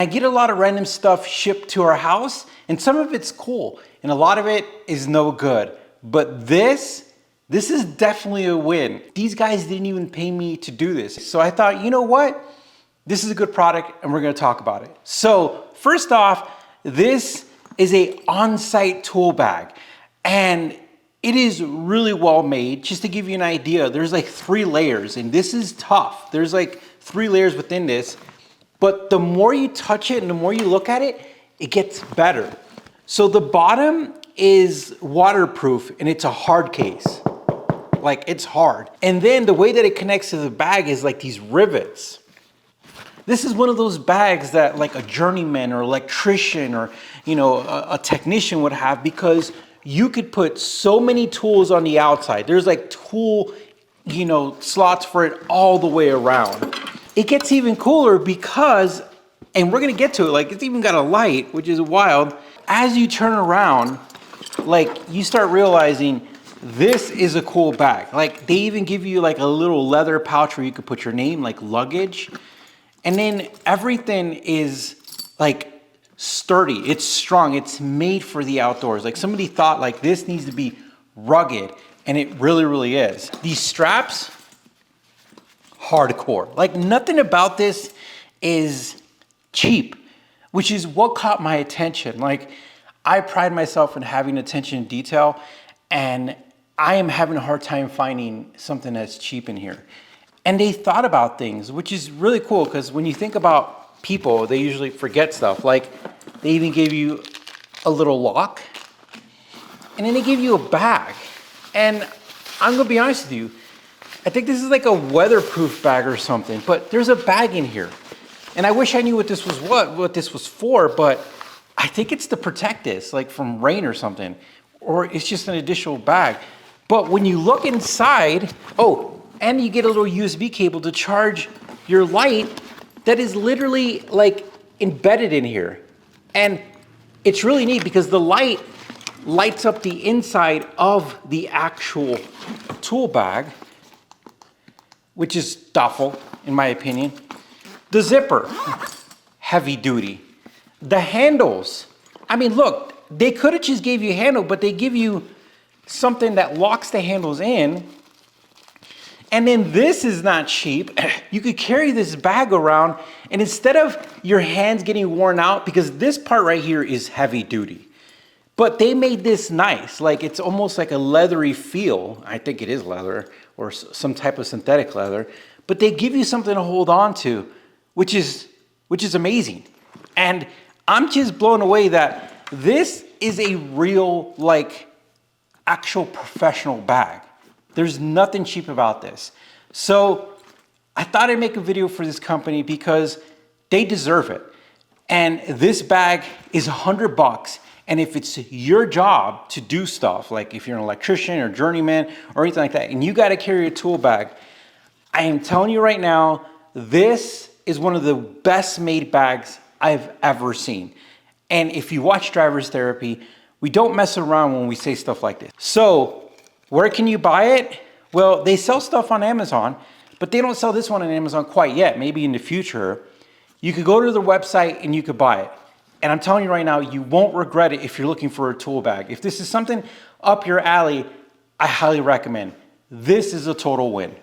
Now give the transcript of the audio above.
I get a lot of random stuff shipped to our house, and some of it's cool, and a lot of it is no good. But this is definitely a win. These guys didn't even pay me to do this. So I thought, you know what? This is a good product and we're gonna talk about it. So first off, this is a on-site tool bag, and it is really well made. Just to give you an idea, there's like 3 layers, and this is tough. There's like 3 layers within this, but the more you touch it and the more you look at it, it gets better. So the bottom is waterproof and it's a hard case. Like, it's hard. And then the way that it connects to the bag is like these rivets. This is one of those bags that like a journeyman or electrician or, you know, a technician would have, because you could put so many tools on the outside. There's like tool, you know, slots for it all the way around. It gets even cooler because, and we're gonna get to it, like it's even got a light, which is wild. As you turn around, like you start realizing this is a cool bag. Like they even give you like a little leather pouch where you could put your name, like luggage. And then everything is like sturdy, it's strong, it's made for the outdoors. Like somebody thought like this needs to be rugged, and it really, really is. These straps, hardcore. Like nothing about this is cheap, which is what caught my attention. Like I pride myself in having attention to detail, and I am having a hard time finding something that's cheap in here. And they thought about things, which is really cool, because when you think about people, they usually forget stuff. Like they even gave you a little lock, and then they give you a bag. And I'm gonna be honest with you, I think this is like a weatherproof bag or something, but there's a bag in here. And I wish I knew what this was for, but I think it's to protect this, like from rain or something, or it's just an additional bag. But when you look inside, oh, and you get a little USB cable to charge your light that is literally like embedded in here. And it's really neat because the light lights up the inside of the actual tool bag, which is thoughtful in my opinion. The zipper, heavy duty. The handles, I mean, look, they could have just gave you a handle, but they give you something that locks the handles in. And then this is not cheap. You could carry this bag around, and instead of your hands getting worn out, because this part right here is heavy duty, but they made this nice. Like it's almost like a leathery feel. I think it is leather or some type of synthetic leather, but they give you something to hold on to, which is amazing. And I'm just blown away that this is a real, like actual professional bag. There's nothing cheap about this. So I thought I'd make a video for this company because they deserve it. And this bag is $100. And if it's your job to do stuff, like if you're an electrician or journeyman or anything like that, and you gotta carry a tool bag, I am telling you right now, this is one of the best made bags I've ever seen. And if you watch Driver's Therapy, we don't mess around when we say stuff like this. So where can you buy it? Well, they sell stuff on Amazon, but they don't sell this one on Amazon quite yet, maybe in the future. You could go to their website and you could buy it. And I'm telling you right now, you won't regret it if you're looking for a tool bag. If this is something up your alley, I highly recommend. This is a total win.